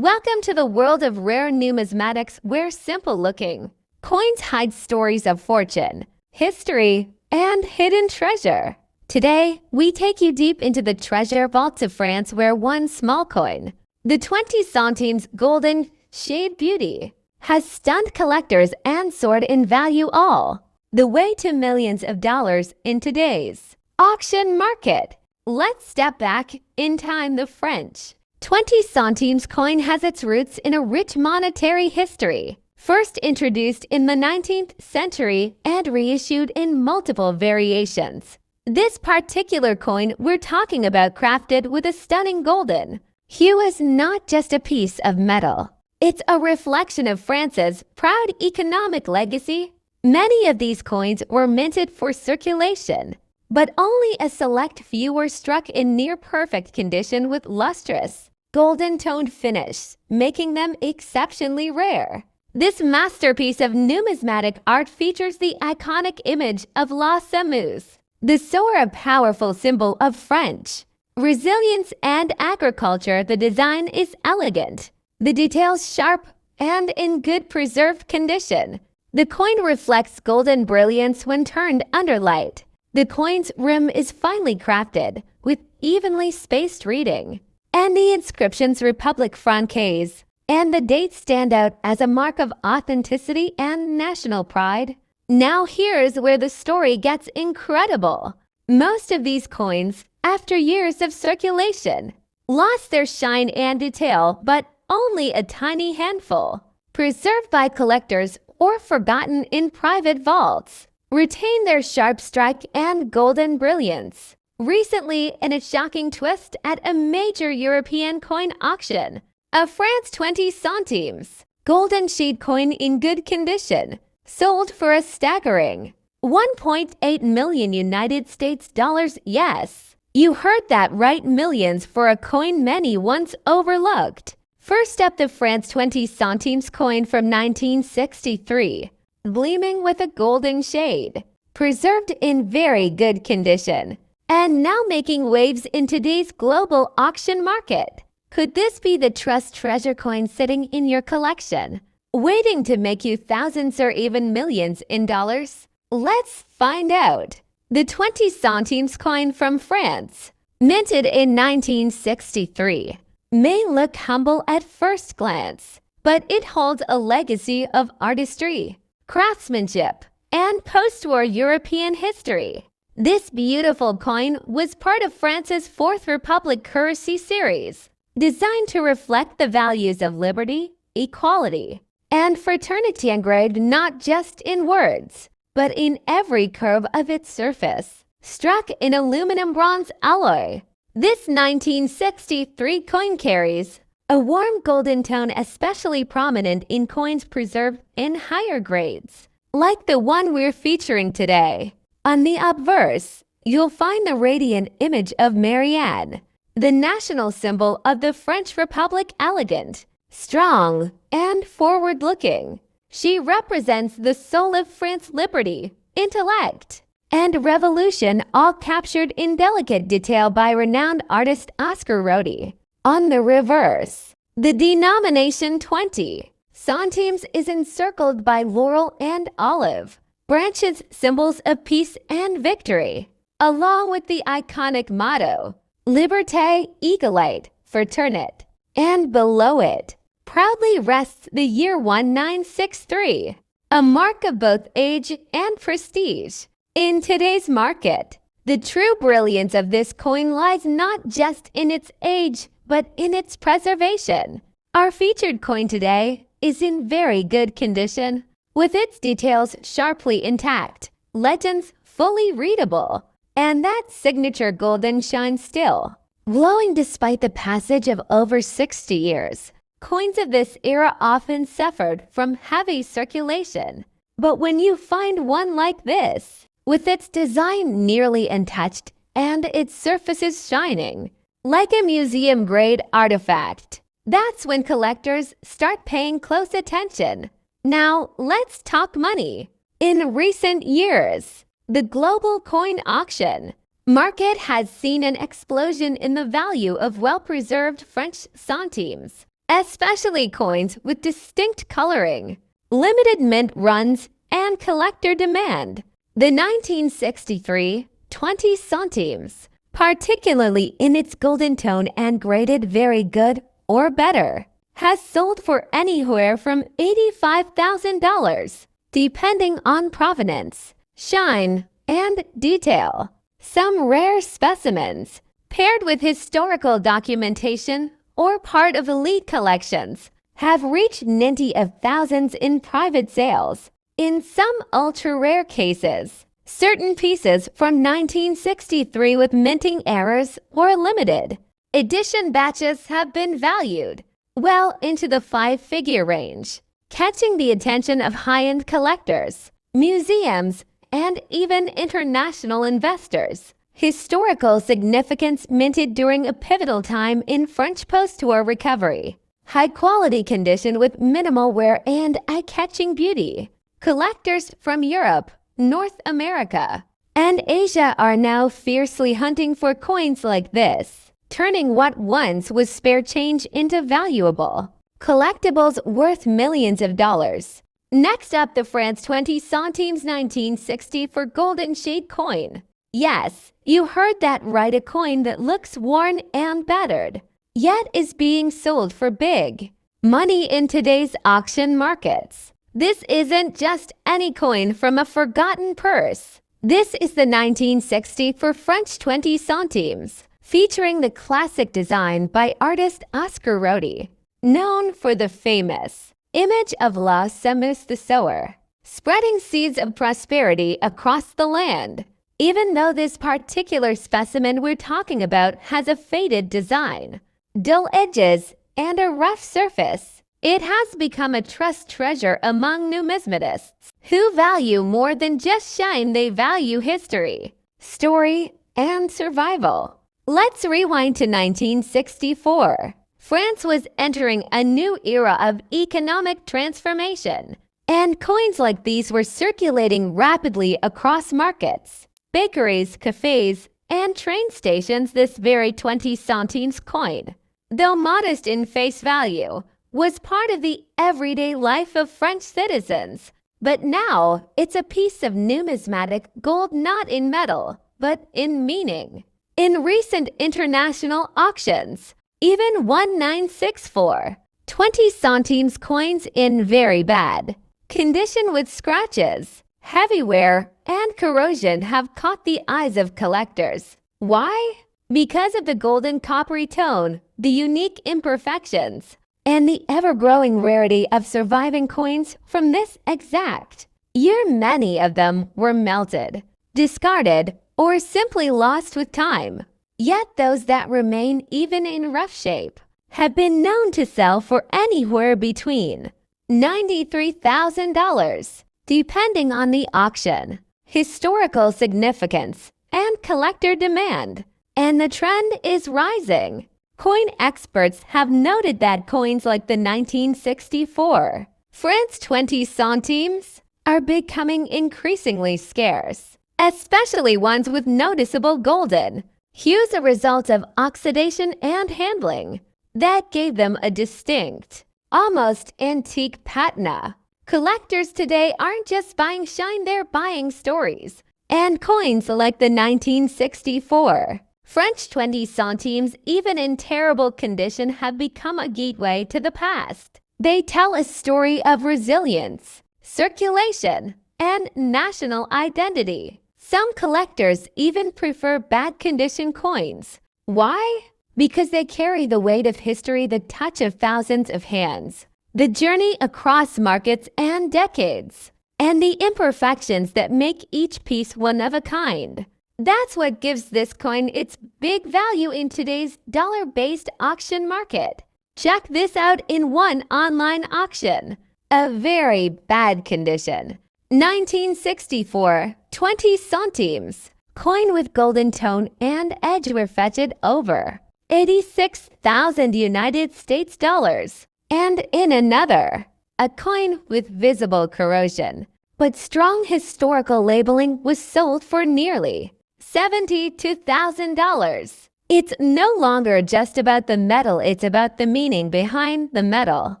Welcome to the world of rare numismatics where simple-looking coins hide stories of fortune, history, and hidden treasure. Today, we take you deep into the treasure vaults of France where one small coin, the 20 centimes golden shade beauty, has stunned collectors and soared in value all the way to millions of dollars in today's auction market. Let's step back in time. The French 20 centimes coin has its roots in a rich monetary history, first introduced in the 19th century and reissued in multiple variations. This particular coin we're talking about, crafted with a stunning golden hue, is not just a piece of metal. It's a reflection of France's proud economic legacy. Many of these coins were minted for circulation, but only a select few were struck in near-perfect condition with lustrous, golden-toned finish, making them exceptionally rare. This masterpiece of numismatic art features the iconic image of La Semeuse, the sword, a powerful symbol of French resilience and agriculture. The design is elegant, the details sharp, and in good preserved condition. The coin reflects golden brilliance when turned under light. The coin's rim is finely crafted, with evenly spaced reading, and the inscriptions Republique Française and the dates stand out as a mark of authenticity and national pride. Now here's where the story gets incredible. Most of these coins, after years of circulation, lost their shine and detail, but only a tiny handful, preserved by collectors or forgotten in private vaults, retain their sharp strike and golden brilliance. Recently, in a shocking twist at a major European coin auction, a France 20 centimes golden shade coin in good condition sold for a staggering 1.8 million United States dollars. Yes, you heard that right, millions, for a coin many once overlooked. First up, the France 20 centimes coin from 1963, gleaming with a golden shade, preserved in very good condition, and now making waves in today's global auction market. Could this be the trust treasure coin sitting in your collection, waiting to make you thousands or even millions in dollars? Let's find out. The 20 centimes coin from France, minted in 1963, may look humble at first glance, but it holds a legacy of artistry, craftsmanship, and post-war European history. This beautiful coin was part of France's Fourth Republic currency series, designed to reflect the values of liberty, equality, and fraternity, engraved not just in words, but in every curve of its surface, struck in aluminum bronze alloy. This 1963 coin carries a warm golden tone, especially prominent in coins preserved in higher grades, like the one we're featuring today. On the obverse, you'll find the radiant image of Marianne, the national symbol of the French Republic. Elegant, strong, and forward-looking, she represents the soul of France's liberty, intellect, and revolution, all captured in delicate detail by renowned artist Oscar Rodi. On the reverse, the denomination 20 centimes is encircled by laurel and olive branches, symbols of peace and victory, along with the iconic motto, Liberté, Égalité, Fraternité, and below it proudly rests the year 1963, a mark of both age and prestige. In today's market, the true brilliance of this coin lies not just in its age, but in its preservation. Our featured coin today is in very good condition, with its details sharply intact, legends fully readable, and that signature golden shine still glowing despite the passage of over 60 years. Coins of this era often suffered from heavy circulation, but when you find one like this, with its design nearly untouched and its surfaces shining like a museum-grade artifact, that's when collectors start paying close attention. Now, let's talk money. In recent years, the global coin auction market has seen an explosion in the value of well-preserved French centimes. especially coins with distinct coloring, limited mint runs, and collector demand. The 1963 20 centimes, particularly in its golden tone and graded very good or better, has sold for anywhere from $85,000, depending on provenance, shine, and detail. Some rare specimens, paired with historical documentation or part of elite collections, have reached ninety of thousands in private sales. In some ultra-rare cases, certain pieces from 1963 with minting errors or limited edition batches have been valued well into the five-figure range, catching the attention of high-end collectors, museums, and even international investors. Historical significance minted during a pivotal time in French post-war recovery. High-quality condition with minimal wear and eye-catching beauty. Collectors from Europe, North America, and Asia are now fiercely hunting for coins like this, turning what once was spare change into valuable collectibles worth millions of dollars. Next up, the France 20 centimes 1964 golden shade coin. Yes, you heard that right, a coin that looks worn and battered, yet is being sold for big money in today's auction markets. This isn't just any coin from a forgotten purse. This is the 1960 for French 20 centimes, featuring the classic design by artist Oscar Rodi, known for the famous image of La Semence the sower, spreading seeds of prosperity across the land. Even though this particular specimen we're talking about has a faded design, dull edges, and a rough surface, it has become a trust treasure among numismatists who value more than just shine. They value history, story, and survival. Let's rewind to 1964. France was entering a new era of economic transformation, and coins like these were circulating rapidly across markets, bakeries, cafes, and train stations. This very 20 centimes coin, though modest in face value, was part of the everyday life of French citizens. But now it's a piece of numismatic gold, not in metal, but in meaning. In recent international auctions, even 1964 20 centimes coins in very bad condition with scratches, heavy wear, and corrosion have caught the eyes of collectors. Why? Because of the golden coppery tone, the unique imperfections, and the ever-growing rarity of surviving coins from this exact year. Many of them were melted, discarded, or simply lost with time. Yet those that remain, even in rough shape, have been known to sell for anywhere between $93,000, depending on the auction, historical significance, and collector demand. And the trend is rising. Coin experts have noted that coins like the 1964 France 20 centimes are becoming increasingly scarce, especially ones with noticeable golden hues, a result of oxidation and handling that gave them a distinct, almost antique patina. Collectors today aren't just buying shine, they're buying stories. And coins like the 1964 French 20 centimes, even in terrible condition, have become a gateway to the past. They tell a story of resilience, circulation, and national identity. Some collectors even prefer bad condition coins. Why? Because they carry the weight of history, the touch of thousands of hands, the journey across markets and decades, and the imperfections that make each piece one of a kind. That's what gives this coin its big value in today's dollar-based auction market. Check this out in one online auction. A very bad condition 1964 20 centimes coin with golden tone and edge were fetched over 86,000 United States dollars. And in another, a coin with visible corrosion but strong historical labeling was sold for nearly $72,000. It's no longer just about the metal, it's about the meaning behind the metal.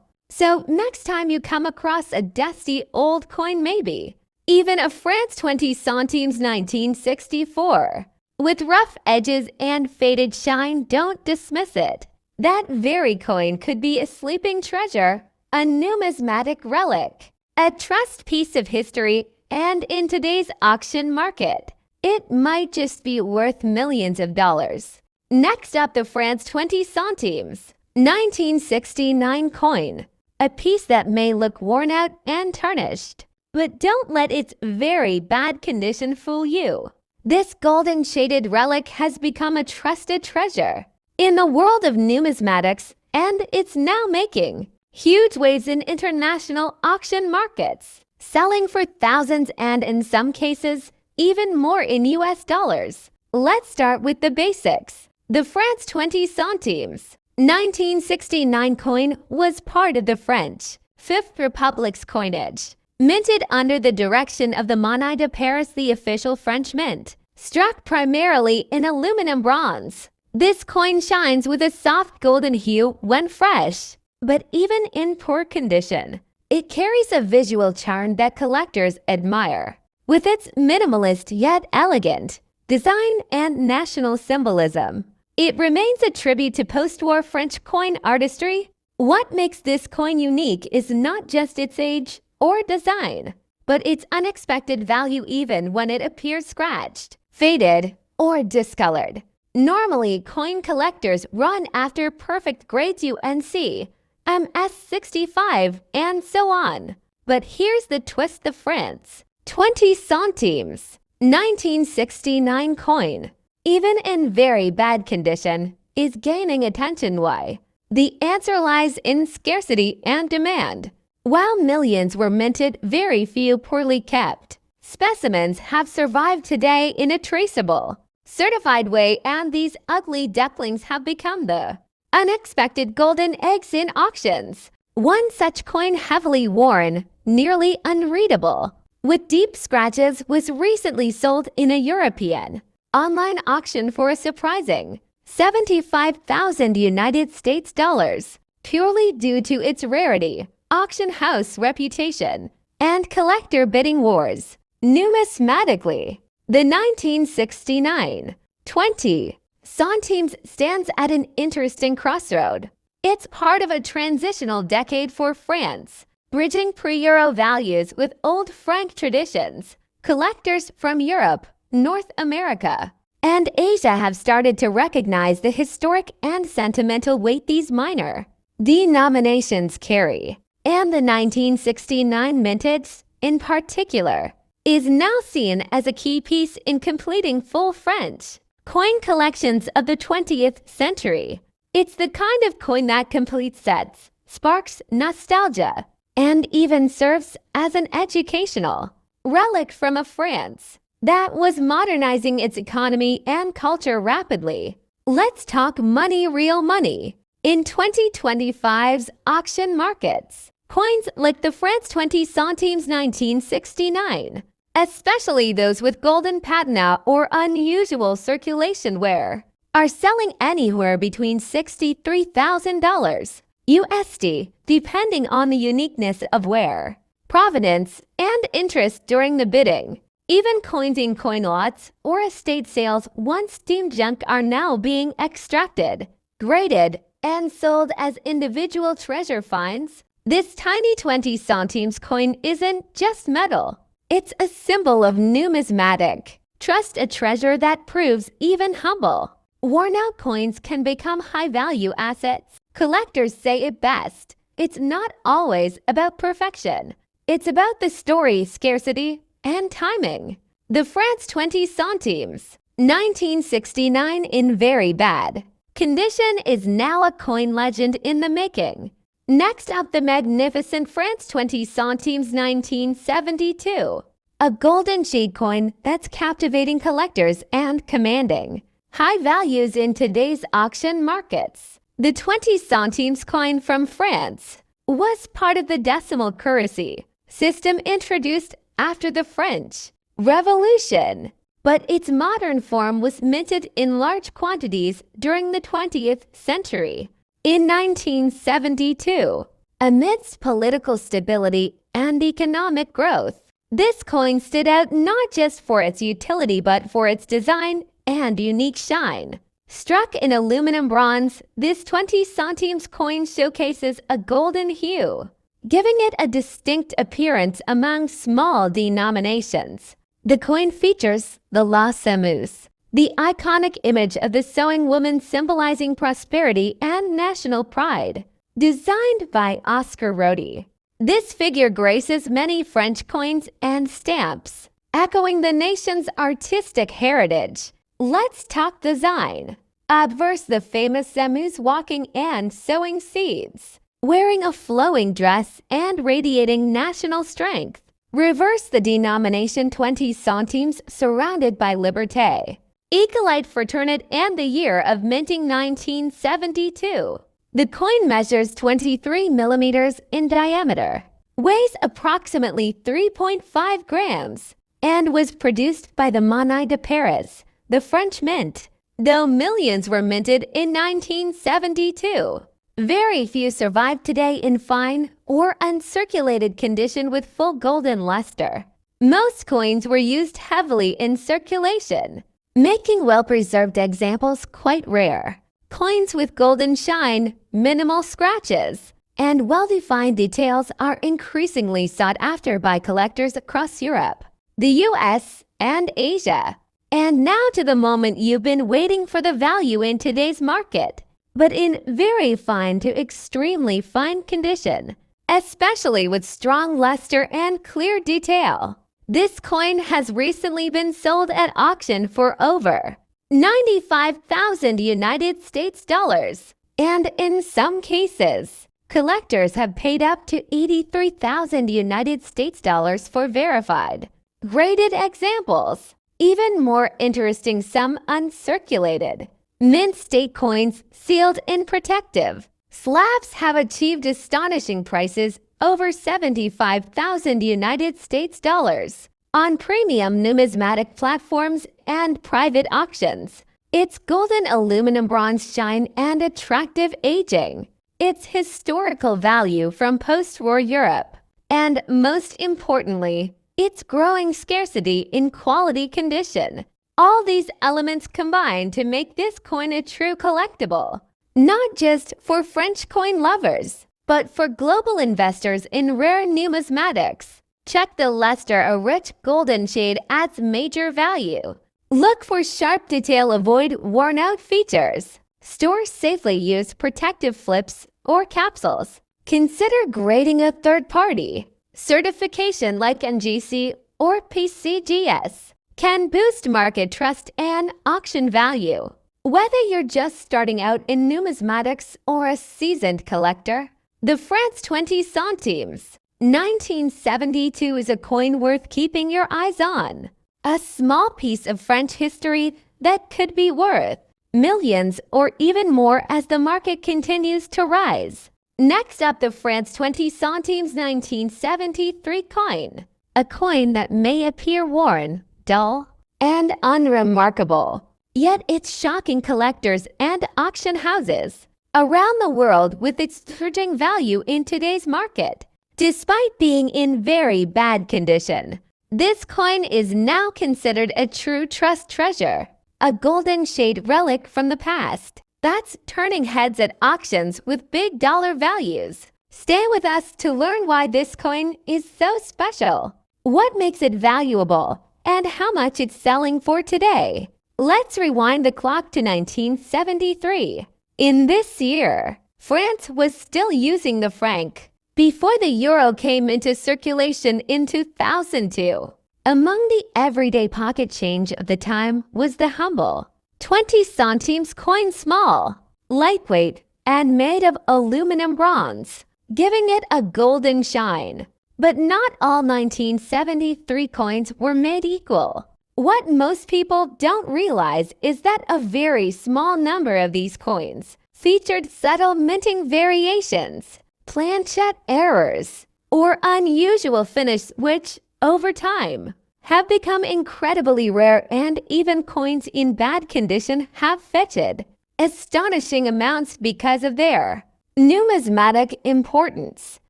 So next time you come across a dusty old coin, maybe even a France 20 centimes 1964, with rough edges and faded shine, don't dismiss it. That very coin could be a sleeping treasure, a numismatic relic, a trust piece of history, and in today's auction market, it might just be worth millions of dollars. Next up, the France 20 centimes 1969 coin, a piece that may look worn out and tarnished. But don't let its very bad condition fool you. This golden shaded relic has become a trusted treasure in the world of numismatics, and it's now making huge waves in international auction markets, selling for thousands and in some cases, even more in US dollars. Let's start with the basics. The France 20 centimes 1969 coin was part of the French Fifth Republic's coinage, minted under the direction of the Monnaie de Paris, the official French mint, struck primarily in aluminum bronze. This coin shines with a soft golden hue when fresh, but even in poor condition, it carries a visual charm that collectors admire. With its minimalist yet elegant design and national symbolism, it remains a tribute to post-war French coin artistry. What makes this coin unique is not just its age or design, but its unexpected value even when it appears scratched, faded, or discolored. Normally, coin collectors run after perfect grades UNC, MS65, and so on. But here's the twist: the France 20 centimes 1969 coin, even in very bad condition, is gaining attention. Why? The answer lies in scarcity and demand. While millions were minted, very few poorly kept specimens have survived today in a traceable, certified way, and these ugly ducklings have become the unexpected golden eggs in auctions. One such coin, heavily worn, nearly unreadable, with deep scratches, was recently sold in a European online auction for a surprising 75,000 United States dollars, purely due to its rarity, auction house reputation, and collector bidding wars. Numismatically, the 1969 20 centimes stands at an interesting crossroad. It's part of a transitional decade for France, bridging pre-Euro values with old franc traditions. Collectors from Europe, North America, and Asia have started to recognize the historic and sentimental weight these minor denominations carry, and the 1969 mintage, in particular, is now seen as a key piece in completing full French coin collections of the 20th century. It's the kind of coin that completes sets, sparks nostalgia, and even serves as an educational relic from a France that was modernizing its economy and culture rapidly. Let's talk money, real money. In 2025's auction markets, coins like the France 20 centimes 1969, especially those with golden patina or unusual circulation wear, are selling anywhere between $63,000 USD, depending on the uniqueness of wear, provenance, and interest during the bidding. Even coins in coin lots or estate sales once deemed junk are now being extracted, graded, and sold as individual treasure finds. This tiny 20 centimes coin isn't just metal. It's a symbol of numismatic trust, a treasure that proves even humble. Worn-out coins can become high-value assets. Collectors say it best: it's not always about perfection. It's about the story, scarcity, and timing. The France 20 centimes 1969 in very bad condition is now a coin legend in the making. Next up, the magnificent France 20 centimes 1972, a golden jade coin that's captivating collectors and commanding high values in today's auction markets. The 20 centimes coin from France was part of the decimal currency system introduced after the French Revolution. but its modern form was minted in large quantities during the 20th century. In 1972, amidst political stability and economic growth, this coin stood out not just for its utility but for its design and unique shine. Struck in aluminum bronze, this 20 centimes coin showcases a golden hue, giving it a distinct appearance among small denominations. The coin features the La Semeuse, the iconic image of the sewing woman symbolizing prosperity and national pride, designed by Oscar Rodi. This figure graces many French coins and stamps, echoing the nation's artistic heritage. Let's talk design. Obverse the famous Semeuse walking and sowing seeds, wearing a flowing dress and radiating national strength. Reverse the denomination 20 centimes surrounded by liberté. Ecolite fraternity and the year of minting 1972. The coin measures 23 millimeters in diameter, weighs approximately 3.5 grams, and was produced by the Monnaie de Paris, the French mint. Though millions were minted in 1972, very few survive today in fine or uncirculated condition with full golden luster. Most coins were used heavily in circulation, making well-preserved examples quite rare. Coins with golden shine, minimal scratches, and well-defined details are increasingly sought after by collectors across Europe, the US, and Asia. And now to the moment you've been waiting for, the value in today's market, but in very fine to extremely fine condition, especially with strong luster and clear detail. This coin has recently been sold at auction for over 95,000 United States dollars, and in some cases, collectors have paid up to 83,000 United States dollars for verified, graded examples. Even more interesting, some uncirculated, mint state coins sealed in protective slabs have achieved astonishing prices over 75,000 United States dollars on premium numismatic platforms and private auctions. Its golden aluminum bronze shine and attractive aging, its historical value from post-war Europe, and most importantly, its growing scarcity in quality condition. All these elements combine to make this coin a true collectible, not just for French coin lovers, but for global investors in rare numismatics. Check the luster, a rich golden shade adds major value. Look for sharp detail, avoid worn-out features. Store safely, use protective flips or capsules. Consider grading a third party. Certification like NGC or PCGS can boost market trust and auction value. Whether you're just starting out in numismatics or a seasoned collector, the France 20 centimes 1972 is a coin worth keeping your eyes on. A small piece of French history that could be worth millions or even more as the market continues to rise. Next up, the France 20 centimes 1973 coin. A coin that may appear worn, dull, and unremarkable. Yet it's shocking collectors and auction houses around the world with its surging value in today's market. Despite being in very bad condition, this coin is now considered a true trust treasure, a golden shade relic from the past that's turning heads at auctions with big dollar values. Stay with us to learn why this coin is so special, what makes it valuable, and how much it's selling for today. Let's rewind the clock to 1973. In this year, France was still using the franc before the euro came into circulation in 2002. Among the everyday pocket change of the time was the humble 20 centimes coin, small, lightweight, and made of aluminum bronze, giving it a golden shine. But not all 1973 coins were made equal. What most people don't realize is that a very small number of these coins featured subtle minting variations, planchette errors, or unusual finish which, over time, have become incredibly rare, and even coins in bad condition have fetched astonishing amounts because of their numismatic importance.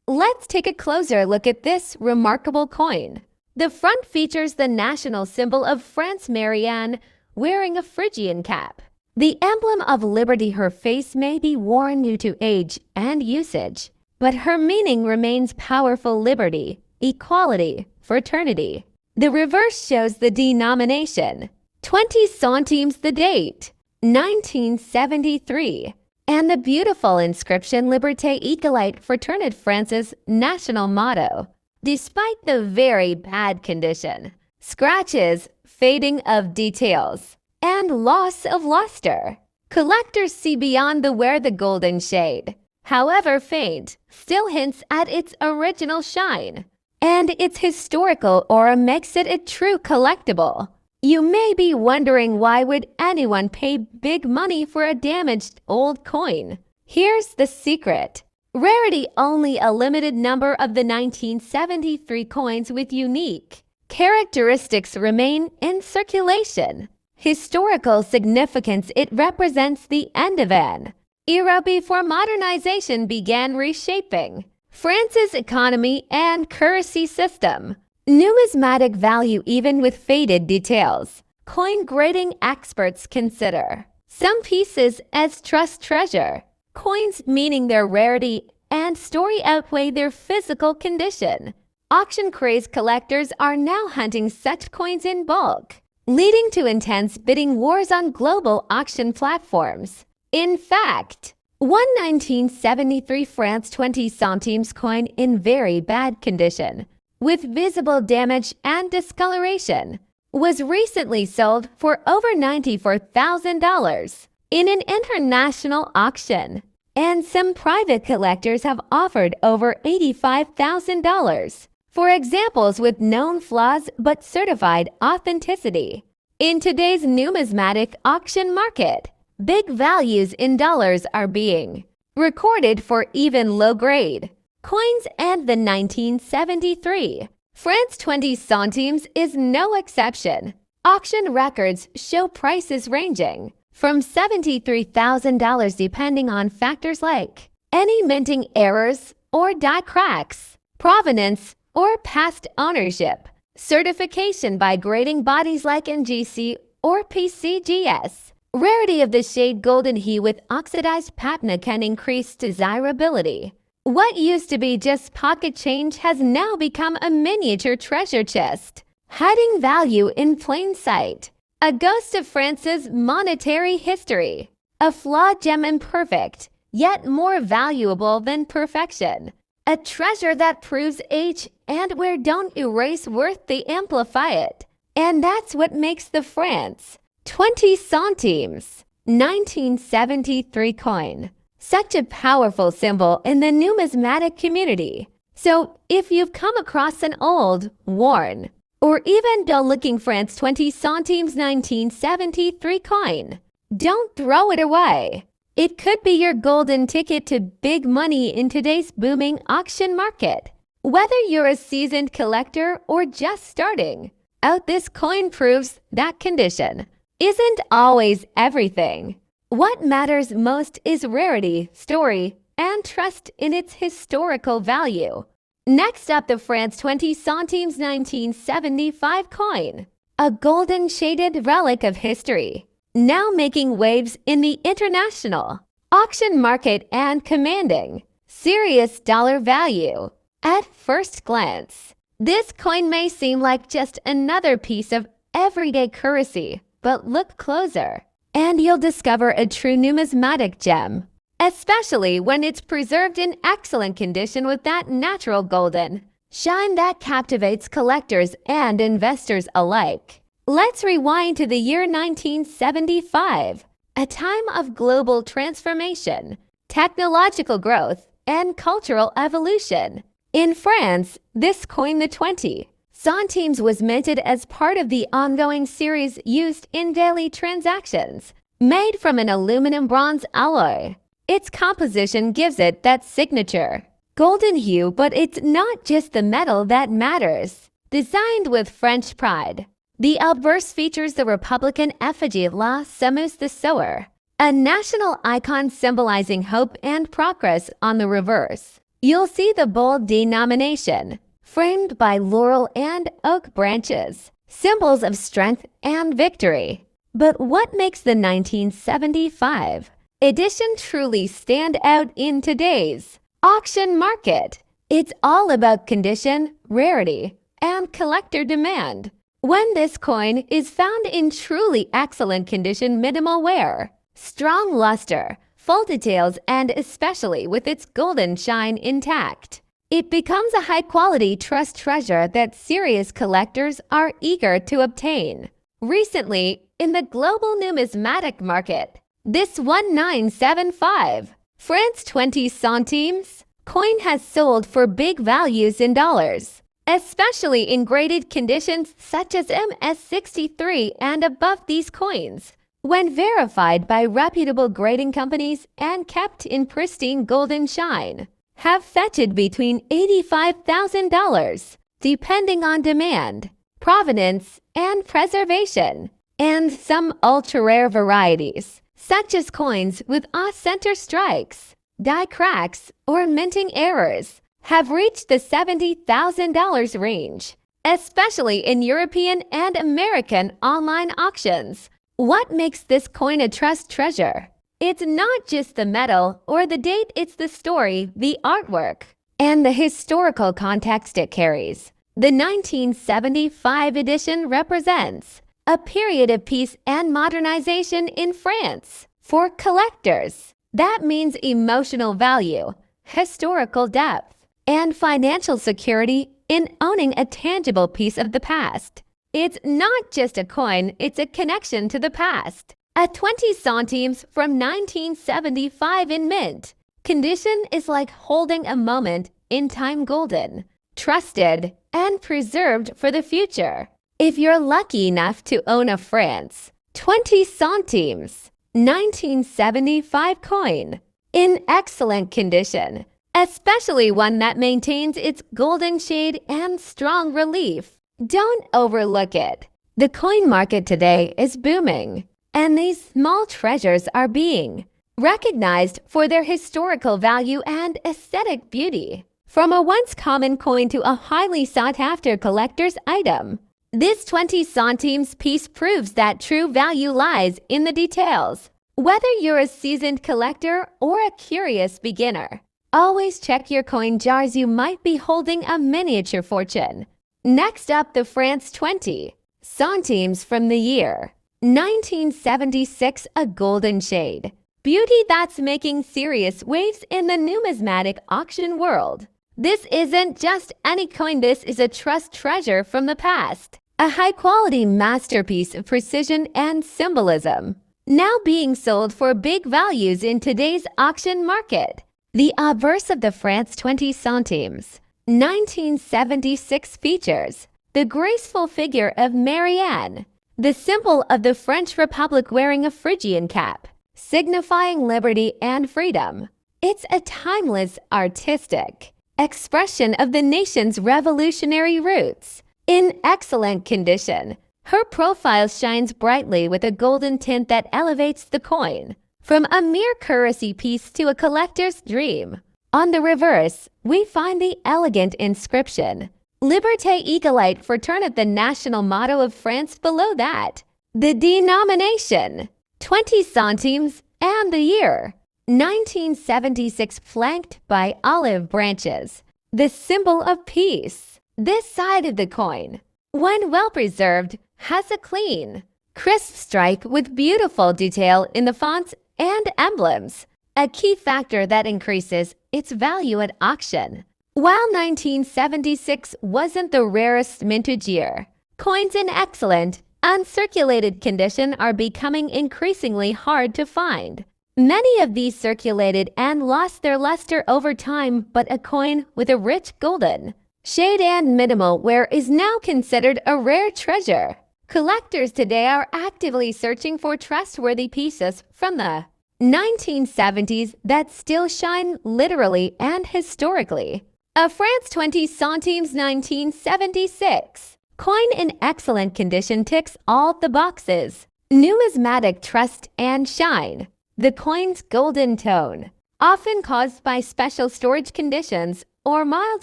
Let's take a closer look at this remarkable coin. The front features the national symbol of France, Marianne, wearing a Phrygian cap. The emblem of liberty. Her face may be worn due to age and usage, but her meaning remains powerful: liberty, equality, fraternity. The reverse shows the denomination, 20 centimes, the date, 1973, and the beautiful inscription Liberté, Égalité, Fraternité, France's national motto. Despite the very bad condition, scratches, fading of details, and loss of luster, collectors see beyond the wear. The golden shade, however faint, still hints at its original shine, and its historical aura makes it a true collectible. You may be wondering, why would anyone pay big money for a damaged old coin? Here's the secret. Rarity: only a limited number of the 1973 coins with unique characteristics remain in circulation. Historical significance: it represents the end of an era before modernization began reshaping France's economy and currency system. Numismatic value: even with faded details, coin grading experts consider some pieces as trust treasure. Coins, meaning their rarity and story, outweigh their physical condition. Auction crazed collectors are now hunting such coins in bulk, leading to intense bidding wars on global auction platforms. In fact, one 1973 France 20 centimes coin in very bad condition, with visible damage and discoloration, was recently sold for over $94,000 in an international auction, and some private collectors have offered over $85,000 for examples with known flaws but certified authenticity. In today's numismatic auction market, big values in dollars are being recorded for even low-grade coins, and the 1973 France 20 centimes is no exception. Auction records show prices ranging from $73,000 depending on factors like any minting errors or die cracks, provenance, or past ownership, certification by grading bodies like NGC or PCGS. Rarity of the shade golden hue with oxidized patina can increase desirability. What used to be just pocket change has now become a miniature treasure chest, hiding value in plain sight. A ghost of France's monetary history. A flawed gem, imperfect, yet more valuable than perfection. A treasure that proves age, and where don't erase worth, they amplify it. And that's what makes the France 20 centimes 1973 coin such a powerful symbol in the numismatic community. So if you've come across an old, worn, or even dull-looking France 20 centimes 1973 coin, don't throw it away. It could be your golden ticket to big money in today's booming auction market. Whether you're a seasoned collector or just starting out, this coin proves that condition isn't always everything. What matters most is rarity, story, and trust in its historical value. Next up, the France 20 centimes 1975 coin, a golden shaded relic of history, now making waves in the international auction market and commanding serious dollar value. At first glance, this coin may seem like just another piece of everyday currency, but look closer, and you'll discover a true numismatic gem, especially when it's preserved in excellent condition with that natural golden shine that captivates collectors and investors alike. Let's rewind to the year 1975, a time of global transformation, technological growth, and cultural evolution. In France, this coin, the 20 centimes, was minted as part of the ongoing series used in daily transactions, made from an aluminum bronze alloy. Its composition gives it that signature golden hue, but it's not just the metal that matters. Designed with French pride, the obverse features the Republican effigy of La Semus the Sower, a national icon symbolizing hope and progress. On the reverse, you'll see the bold denomination, framed by laurel and oak branches, symbols of strength and victory. But what makes the 1975 edition truly stand out in today's auction market? It's all about condition, rarity, and collector demand. When this coin is found in truly excellent condition, minimal wear, strong luster, full details, and especially with its golden shine intact, it becomes a high-quality trust treasure that serious collectors are eager to obtain. Recently, in the global numismatic market, this 1975 France 20 centimes coin has sold for big values in dollars, especially in graded conditions such as MS63 and above. These coins, when verified by reputable grading companies and kept in pristine golden shine, have fetched between $85,000, depending on demand, provenance, and preservation. And some ultra-rare varieties, such as coins with off-center strikes, die cracks, or minting errors, have reached the $70,000 range, especially in European and American online auctions. What makes this coin a trust treasure? It's not just the metal or the date, it's the story, the artwork, and the historical context it carries. The 1975 edition represents a period of peace and modernization in France. For collectors, that means emotional value, historical depth, and financial security in owning a tangible piece of the past. It's not just a coin, it's a connection to the past. A 20 centimes from 1975 in mint condition is like holding a moment in time, golden, trusted, and preserved for the future. If you're lucky enough to own a France 20 centimes 1975 coin in excellent condition, especially one that maintains its golden shade and strong relief, don't overlook it. The coin market today is booming, and these small treasures are being recognized for their historical value and aesthetic beauty. From a once common coin to a highly sought-after collector's item, this 20 centimes piece proves that true value lies in the details. Whether you're a seasoned collector or a curious beginner, always check your coin jars. You might be holding a miniature fortune. Next up, the France 20 centimes from the year 1976, a golden shade. Beauty that's making serious waves in the numismatic auction world. This isn't just any coin, this is a trust treasure from the past. A high-quality masterpiece of precision and symbolism, now being sold for big values in today's auction market. The obverse of the France 20 centimes 1976 features the graceful figure of Marianne, the symbol of the French Republic, wearing a Phrygian cap, signifying liberty and freedom. It's a timeless, artistic expression of the nation's revolutionary roots. In excellent condition, her profile shines brightly with a golden tint that elevates the coin from a mere curiosity piece to a collector's dream. On the reverse, we find the elegant inscription, Liberté Égalité Fraternité, the national motto of France. Below that, the denomination, 20 centimes, and the year, 1976, flanked by olive branches, the symbol of peace. This side of the coin, when well preserved, has a clean, crisp strike with beautiful detail in the fonts and emblems, a key factor that increases its value at auction. While 1976 wasn't the rarest mintage year, coins in excellent, uncirculated condition are becoming increasingly hard to find. Many of these circulated and lost their luster over time, but a coin with a rich golden shade and minimal wear is now considered a rare treasure. Collectors today are actively searching for trustworthy pieces from the 1970s that still shine literally and historically. A France 20 centimes 1976. Coin in excellent condition ticks all the boxes. Numismatic trust and shine. The coin's golden tone, often caused by special storage conditions or mild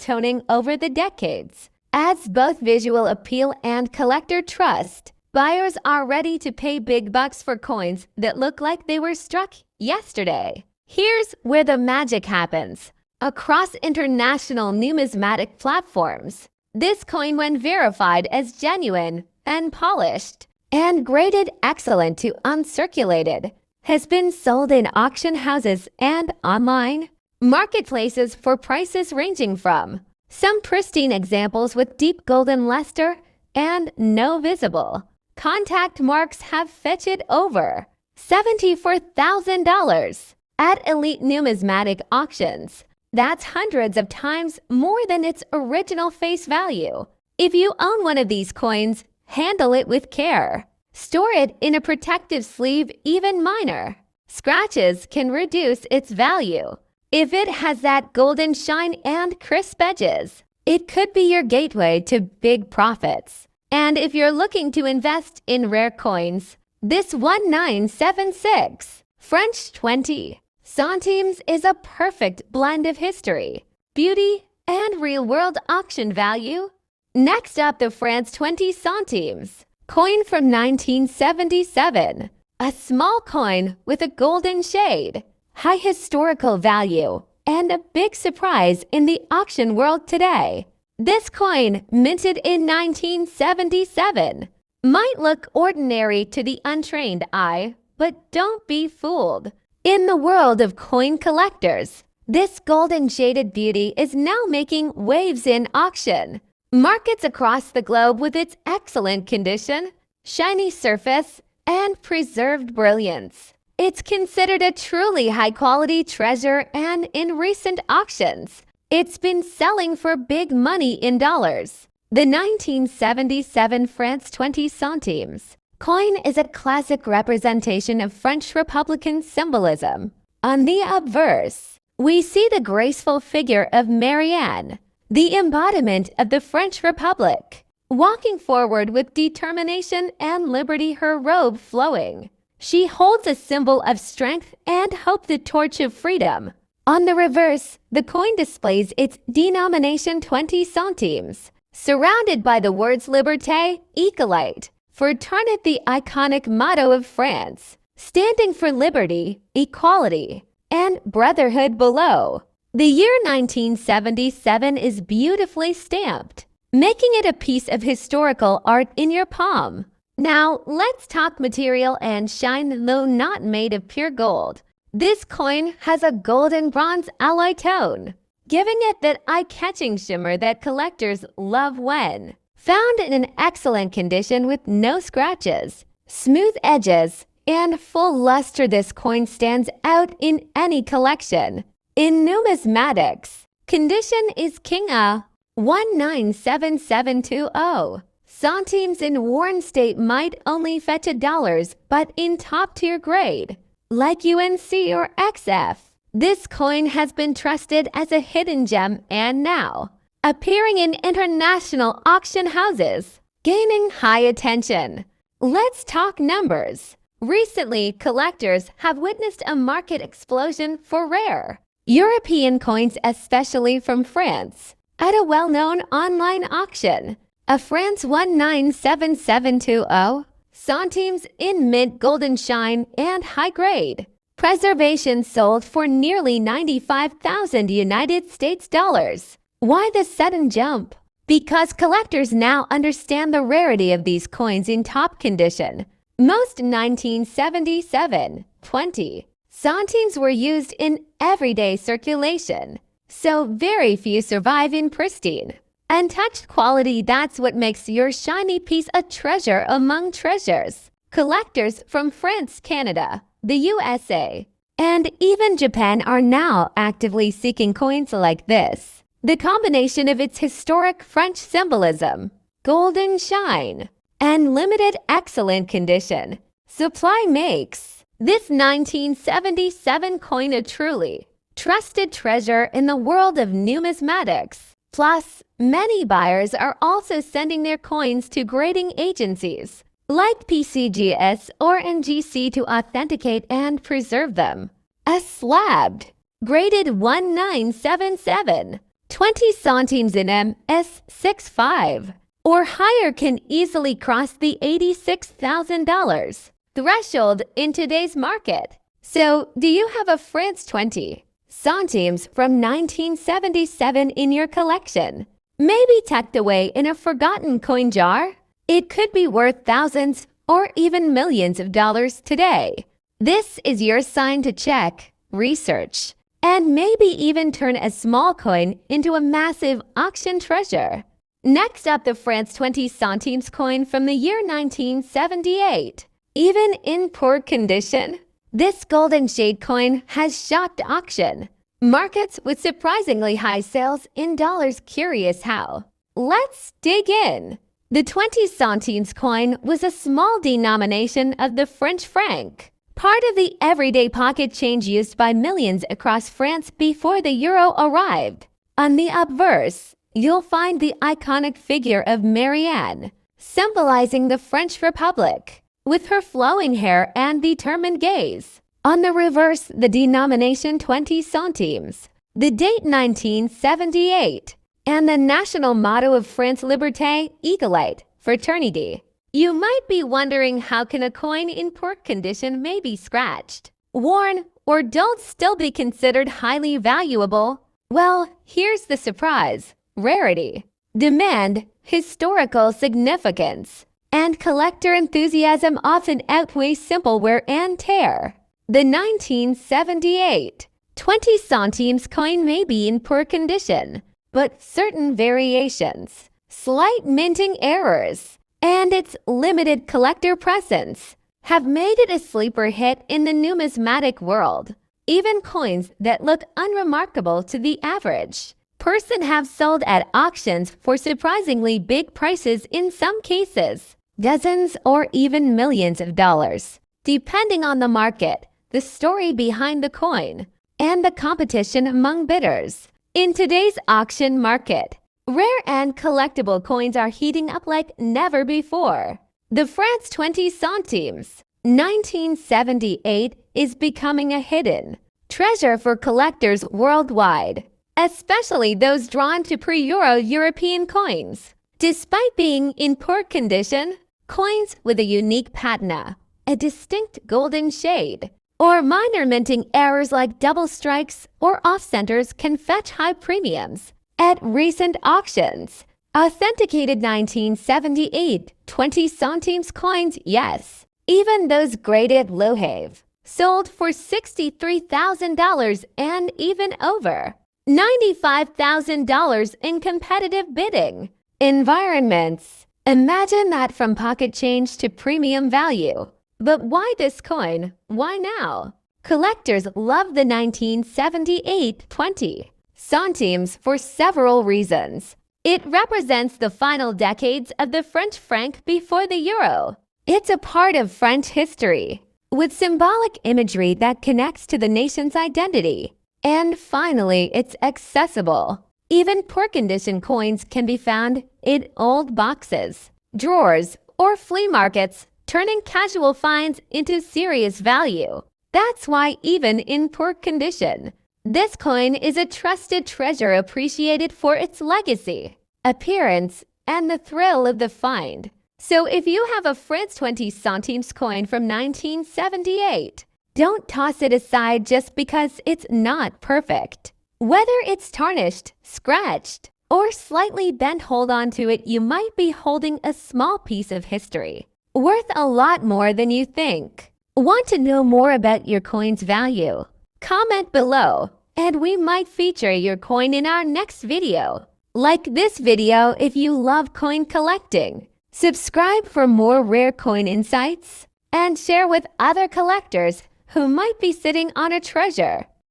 toning over the decades, adds both visual appeal and collector trust. Buyers are ready to pay big bucks for coins that look like they were struck yesterday. Here's where the magic happens. Across international numismatic platforms, this coin, when verified as genuine and polished and graded excellent to uncirculated, has been sold in auction houses and online marketplaces for prices ranging from some pristine examples with deep golden luster and no visible contact marks have fetched over $74,000 at elite numismatic auctions. That's hundreds of times more than its original face value. If you own one of these coins, handle it with care. Store it in a protective sleeve. Even minor scratches can reduce its value. If it has that golden shine and crisp edges, it could be your gateway to big profits. And if you're looking to invest in rare coins, this 1976 French 20 centimes is a perfect blend of history, beauty, and real-world auction value. Next up, the France 20 centimes coin from 1977. A small coin with a golden shade, high historical value, and a big surprise in the auction world today. This coin, minted in 1977, might look ordinary to the untrained eye, but don't be fooled. In the world of coin collectors, this golden shaded beauty is now making waves in auction markets across the globe with its excellent condition, shiny surface, and preserved brilliance. It's considered a truly high-quality treasure, and in recent auctions, it's been selling for big money in dollars. The 1977 France 20 centimes coin is a classic representation of French Republican symbolism. On the obverse, we see the graceful figure of Marianne, the embodiment of the French Republic, walking forward with determination and liberty, her robe flowing. She holds a symbol of strength and hope, the torch of freedom. On the reverse, the coin displays its denomination 20 centimes, surrounded by the words Liberté, Égalité, Fraternité, the iconic motto of France, standing for liberty, equality, and brotherhood below. The year 1977 is beautifully stamped, making it a piece of historical art in your palm. Now, let's talk material and shine. Though not made of pure gold, this coin has a golden bronze alloy tone, giving it that eye-catching shimmer that collectors love. When found in an excellent condition with no scratches, smooth edges, and full luster, this coin stands out in any collection. In numismatics, condition is king. A 197720 centimes in worn state might only fetch $1, but in top-tier grade, like UNC or XF, this coin has been trusted as a hidden gem and now appearing in international auction houses, gaining high attention. Let's talk numbers. Recently, collectors have witnessed a market explosion for rare European coins, especially from France. At a well-known online auction, a France 197720 centimes in mint golden shine and high grade preservation sold for nearly $95,000 United States dollars. Why the sudden jump? Because collectors now understand the rarity of these coins in top condition. Most 1977-20 centimes were used in everyday circulation, so very few survive in pristine, untouched quality. That's what makes your shiny piece a treasure among treasures. Collectors from France, Canada, the USA, and even Japan are now actively seeking coins like this. The combination of its historic French symbolism, golden shine, and limited excellent condition supply makes this 1977 coin a truly trusted treasure in the world of numismatics. Plus, many buyers are also sending their coins to grading agencies like PCGS or NGC to authenticate and preserve them. A slabbed, graded 1977, 20 centimes in MS65 or higher can easily cross the $86,000 threshold in today's market. So, do you have a France 20 centimes from 1977 in your collection? Maybe tucked away in a forgotten coin jar? It could be worth thousands or even millions of dollars today. This is your sign to check, research, and maybe even turn a small coin into a massive auction treasure. Next up, the France 20 centimes coin from the year 1978. Even in poor condition, this golden shade coin has shocked auction markets with surprisingly high sales in dollars. Curious how? Let's dig in. The 20 centimes coin was a small denomination of the French franc, part of the everyday pocket change used by millions across France before the euro arrived. On the obverse, you'll find the iconic figure of Marianne, symbolizing the French Republic, with her flowing hair and determined gaze. On the reverse, the denomination 20 centimes, the date 1978, and the national motto of France: Liberté, Égalité, Fraternité. You might be wondering, how can a coin in poor condition, maybe scratched, worn, or dulled, still be considered highly valuable? Well, here's the surprise: rarity, demand, historical significance, and collector enthusiasm often outweigh simple wear and tear. The 1978 20 centimes coin may be in poor condition, but certain variations, slight minting errors, and its limited collector presence have made it a sleeper hit in the numismatic world. Even coins that look unremarkable to the average person have sold at auctions for surprisingly big prices, in some cases dozens or even millions of dollars, depending on the market, the story behind the coin, and the competition among bidders. In today's auction market, rare and collectible coins are heating up like never before. The France 20 centimes 1978 is becoming a hidden treasure for collectors worldwide, especially those drawn to pre-Euro European coins. Despite being in poor condition, coins with a unique patina, a distinct golden shade, or minor minting errors like double strikes or off-centers can fetch high premiums at recent auctions. Authenticated 1978 20 centimes coins, yes, even those graded Lohave, sold for $63,000 and even over $95,000 in competitive bidding environments. Imagine that, from pocket change to premium value. But why this coin? Why now? Collectors love the 1978 20 centimes for several reasons. It represents the final decades of the French franc before the euro. It's a part of French history, with symbolic imagery that connects to the nation's identity. And finally, it's accessible. Even poor condition coins can be found in old boxes, drawers, or flea markets, turning casual finds into serious value. That's why, even in poor condition, this coin is a trusted treasure, appreciated for its legacy, appearance, and the thrill of the find. So if you have a France 20 centimes coin from 1978, don't toss it aside just because it's not perfect. Whether it's tarnished, scratched, or slightly bent, hold on to it. You might be holding a small piece of history, worth a lot more than you think. Want to know more about your coin's value? Comment below, and we might feature your coin in our next video. Like this video if you love coin collecting. Subscribe for more rare coin insights, and share with other collectors who might be sitting on a treasure.